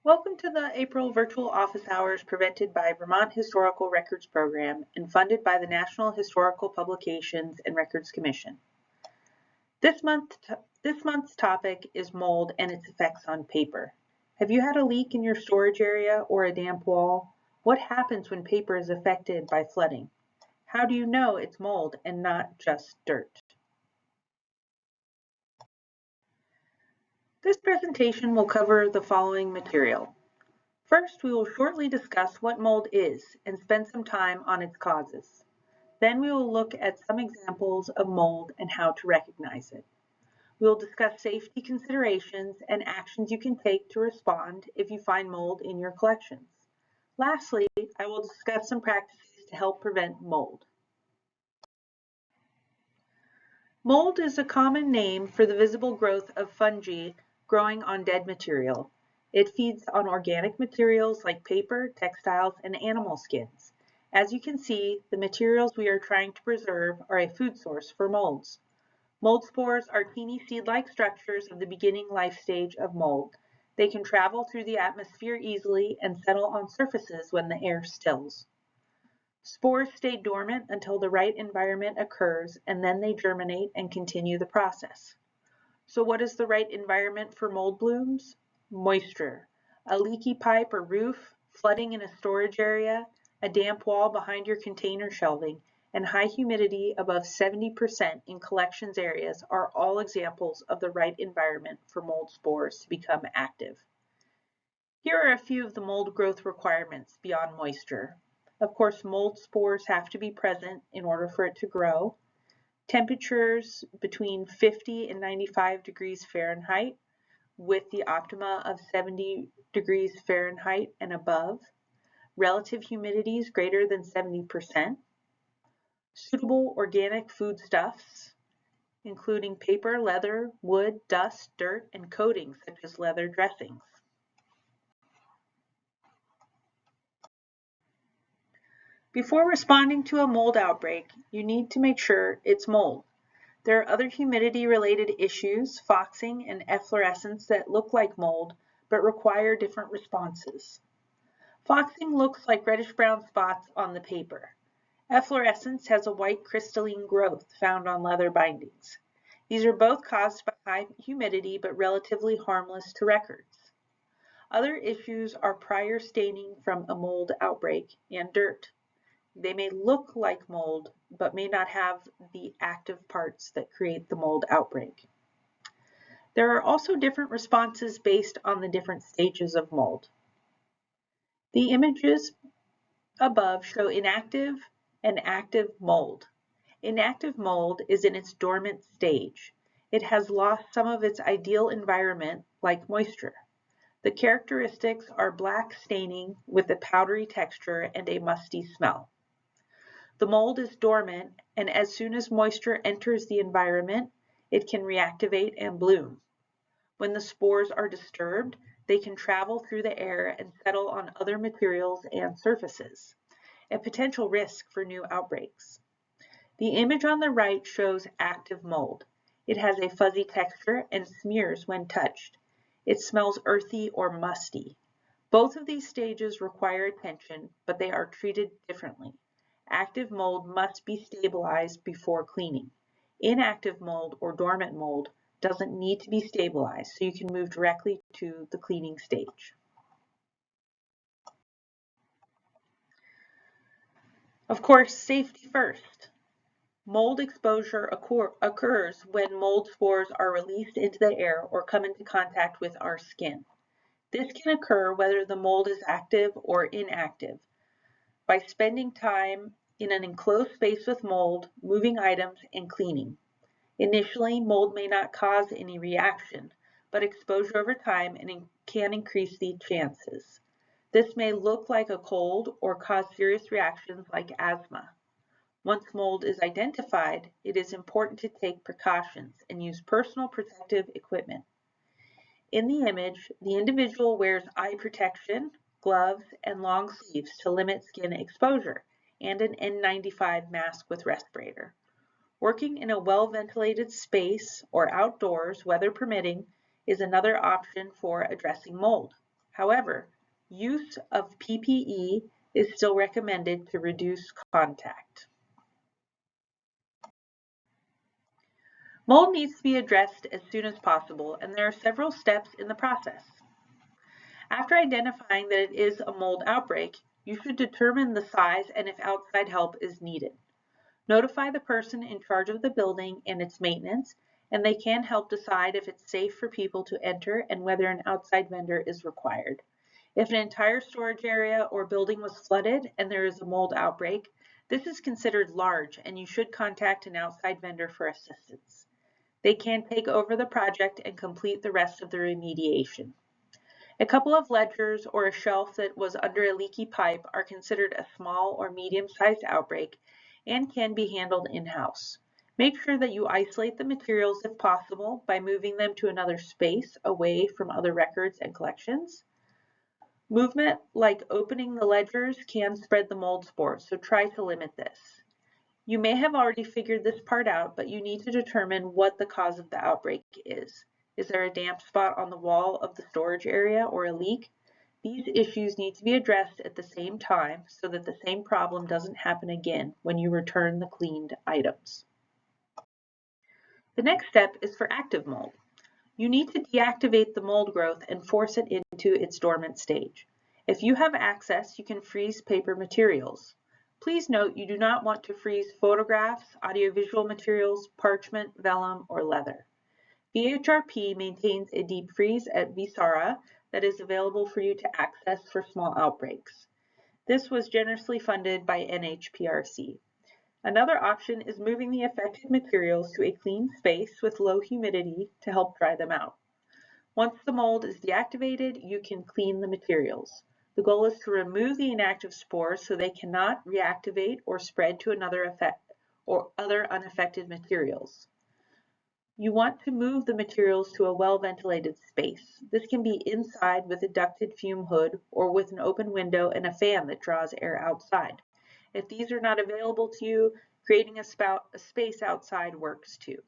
Welcome to the April Virtual Office Hours presented by Vermont Historical Records Program and funded by the National Historical Publications and Records Commission. This month's topic is mold and its effects on paper. Have you had a leak in your storage area or a damp wall? What happens when paper is affected by flooding? How do you know it's mold and not just dirt? This presentation will cover the following material. First, we will shortly discuss what mold is and spend some time on its causes. Then we will look at some examples of mold and how to recognize it. We will discuss safety considerations and actions you can take to respond if you find mold in your collections. Lastly, I will discuss some practices to help prevent mold. Mold is a common name for the visible growth of fungi growing on dead material. It feeds on organic materials like paper, textiles, and animal skins. As you can see, the materials we are trying to preserve are a food source for molds. Mold spores are teeny seed-like structures of the beginning life stage of mold. They can travel through the atmosphere easily and settle on surfaces when the air stills. Spores stay dormant until the right environment occurs, and then they germinate and continue the process. So what is the right environment for mold blooms? Moisture. A leaky pipe or roof, flooding in a storage area, a damp wall behind your container shelving, and high humidity above 70% in collections areas are all examples of the right environment for mold spores to become active. Here are a few of the mold growth requirements beyond moisture. Of course, mold spores have to be present in order for it to grow. Temperatures between 50 and 95 degrees Fahrenheit with the optima of 70 degrees Fahrenheit and above. Relative humidities greater than 70%. Suitable organic foodstuffs, including paper, leather, wood, dust, dirt, and coatings such as leather dressings. Before responding to a mold outbreak, you need to make sure it's mold. There are other humidity-related issues, foxing and efflorescence that look like mold but require different responses. Foxing looks like reddish-brown spots on the paper. Efflorescence has a white crystalline growth found on leather bindings. These are both caused by high humidity but relatively harmless to records. Other issues are prior staining from a mold outbreak and dirt. They may look like mold, but may not have the active parts that create the mold outbreak. There are also different responses based on the different stages of mold. The images above show inactive and active mold. Inactive mold is in its dormant stage. It has lost some of its ideal environment, like moisture. The characteristics are black staining with a powdery texture and a musty smell. The mold is dormant, and as soon as moisture enters the environment, it can reactivate and bloom. When the spores are disturbed, they can travel through the air and settle on other materials and surfaces, a potential risk for new outbreaks. The image on the right shows active mold. It has a fuzzy texture and smears when touched. It smells earthy or musty. Both of these stages require attention, but they are treated differently. Active mold must be stabilized before cleaning. Inactive mold or dormant mold doesn't need to be stabilized, so you can move directly to the cleaning stage. Of course, safety first. Mold exposure occurs when mold spores are released into the air or come into contact with our skin. This can occur whether the mold is active or inactive. By spending time in an enclosed space with mold, moving items, and cleaning. Initially, mold may not cause any reaction, but exposure over time can increase the chances. This may look like a cold or cause serious reactions like asthma. Once mold is identified, it is important to take precautions and use personal protective equipment. In the image, the individual wears eye protection, gloves, and long sleeves to limit skin exposure, and an N95 mask with respirator. Working in a well-ventilated space or outdoors, weather permitting, is another option for addressing mold. However, use of PPE is still recommended to reduce contact. Mold needs to be addressed as soon as possible, and there are several steps in the process. After identifying that it is a mold outbreak, you should determine the size and if outside help is needed. Notify the person in charge of the building and its maintenance, and they can help decide if it's safe for people to enter and whether an outside vendor is required. If an entire storage area or building was flooded and there is a mold outbreak, this is considered large and you should contact an outside vendor for assistance. They can take over the project and complete the rest of the remediation. A couple of ledgers or a shelf that was under a leaky pipe are considered a small or medium-sized outbreak and can be handled in-house. Make sure that you isolate the materials if possible by moving them to another space away from other records and collections. Movement like opening the ledgers can spread the mold spores, so try to limit this. You may have already figured this part out, but you need to determine what the cause of the outbreak is. Is there a damp spot on the wall of the storage area or a leak? These issues need to be addressed at the same time so that the same problem doesn't happen again when you return the cleaned items. The next step is for active mold. You need to deactivate the mold growth and force it into its dormant stage. If you have access, you can freeze paper materials. Please note you do not want to freeze photographs, audiovisual materials, parchment, vellum, or leather. VHRP maintains a deep freeze at VHRP that is available for you to access for small outbreaks. This was generously funded by NHPRC. Another option is moving the affected materials to a clean space with low humidity to help dry them out. Once the mold is deactivated, you can clean the materials. The goal is to remove the inactive spores so they cannot reactivate or spread to other unaffected materials. You want to move the materials to a well-ventilated space. This can be inside with a ducted fume hood or with an open window and a fan that draws air outside. If these are not available to you, creating a space outside works too.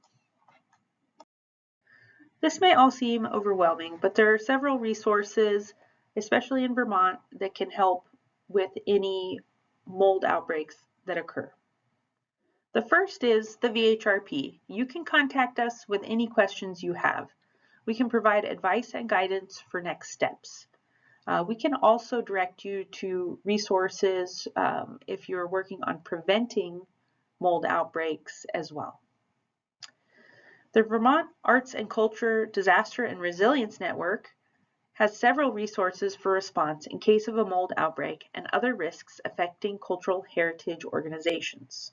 This may all seem overwhelming, but there are several resources, especially in Vermont, that can help with any mold outbreaks that occur. The first is the VHRP. You can contact us with any questions you have. We can provide advice and guidance for next steps. We can also direct you to resources if you're working on preventing mold outbreaks as well. The Vermont Arts and Culture Disaster and Resilience Network has several resources for response in case of a mold outbreak and other risks affecting cultural heritage organizations.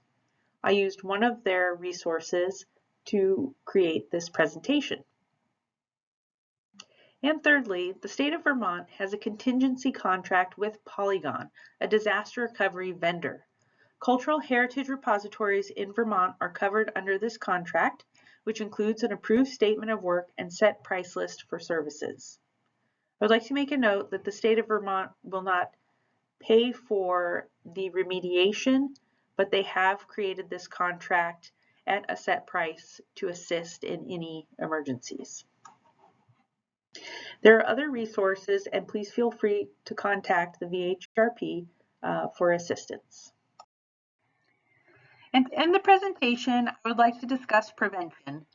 I used one of their resources to create this presentation. And thirdly, the state of Vermont has a contingency contract with Polygon, a disaster recovery vendor. Cultural heritage repositories in Vermont are covered under this contract, which includes an approved statement of work and set price list for services. I would like to make a note that the state of Vermont will not pay for the remediation, but they have created this contract at a set price to assist in any emergencies. There are other resources, and please feel free to contact the VHRP for assistance. And to end the presentation, I would like to discuss prevention.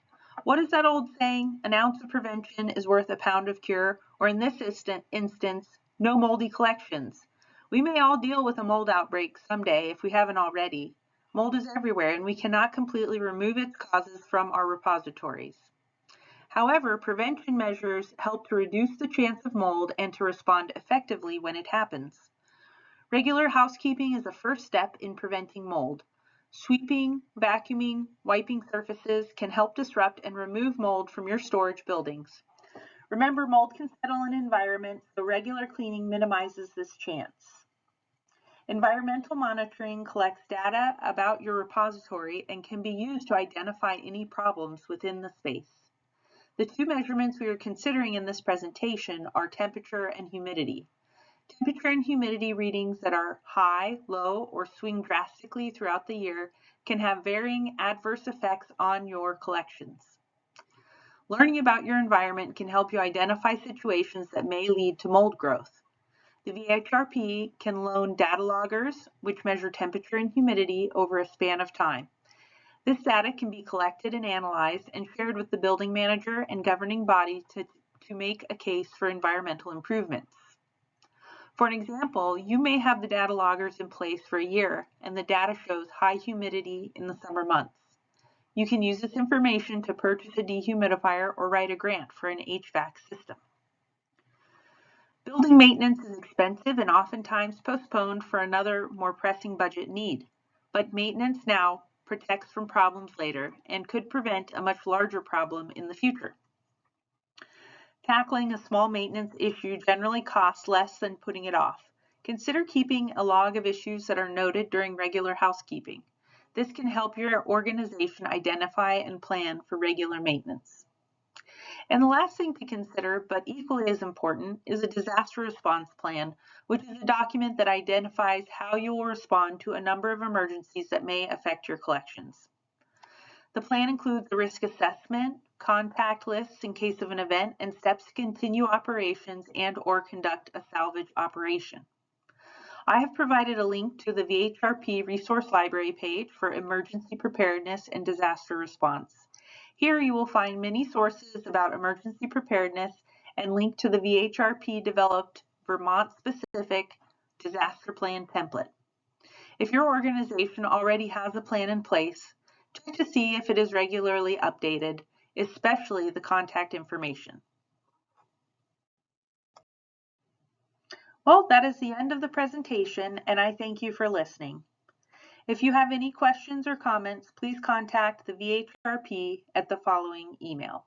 What is that old saying? An ounce of prevention is worth a pound of cure, or in this instance, no moldy collections. We may all deal with a mold outbreak someday if we haven't already. Mold is everywhere, and we cannot completely remove its causes from our repositories. However, prevention measures help to reduce the chance of mold and to respond effectively when it happens. Regular housekeeping is the first step in preventing mold. Sweeping, vacuuming, wiping surfaces can help disrupt and remove mold from your storage buildings. Remember, mold can settle in environments, so regular cleaning minimizes this chance. Environmental monitoring collects data about your repository and can be used to identify any problems within the space. The two measurements we are considering in this presentation are temperature and humidity. Temperature and humidity readings that are high, low, or swing drastically throughout the year can have varying adverse effects on your collections. Learning about your environment can help you identify situations that may lead to mold growth. The VHRP can loan data loggers, which measure temperature and humidity over a span of time. This data can be collected and analyzed and shared with the building manager and governing body to make a case for environmental improvements. For an example, you may have the data loggers in place for a year and the data shows high humidity in the summer months. You can use this information to purchase a dehumidifier or write a grant for an HVAC system. Building maintenance is expensive and oftentimes postponed for another more pressing budget need, but maintenance now protects from problems later and could prevent a much larger problem in the future. Tackling a small maintenance issue generally costs less than putting it off. Consider keeping a log of issues that are noted during regular housekeeping. This can help your organization identify and plan for regular maintenance. And the last thing to consider, but equally as important, is a disaster response plan, which is a document that identifies how you will respond to a number of emergencies that may affect your collections. The plan includes a risk assessment, contact lists in case of an event, and steps to continue operations and/or conduct a salvage operation. I have provided a link to the VHRP resource library page for emergency preparedness and disaster response. Here you will find many sources about emergency preparedness and link to the VHRP developed Vermont-specific disaster plan template. If your organization already has a plan in place, check to see if it is regularly updated, especially the contact information. Well, that is the end of the presentation, and I thank you for listening. If you have any questions or comments, please contact the VHRP at the following email.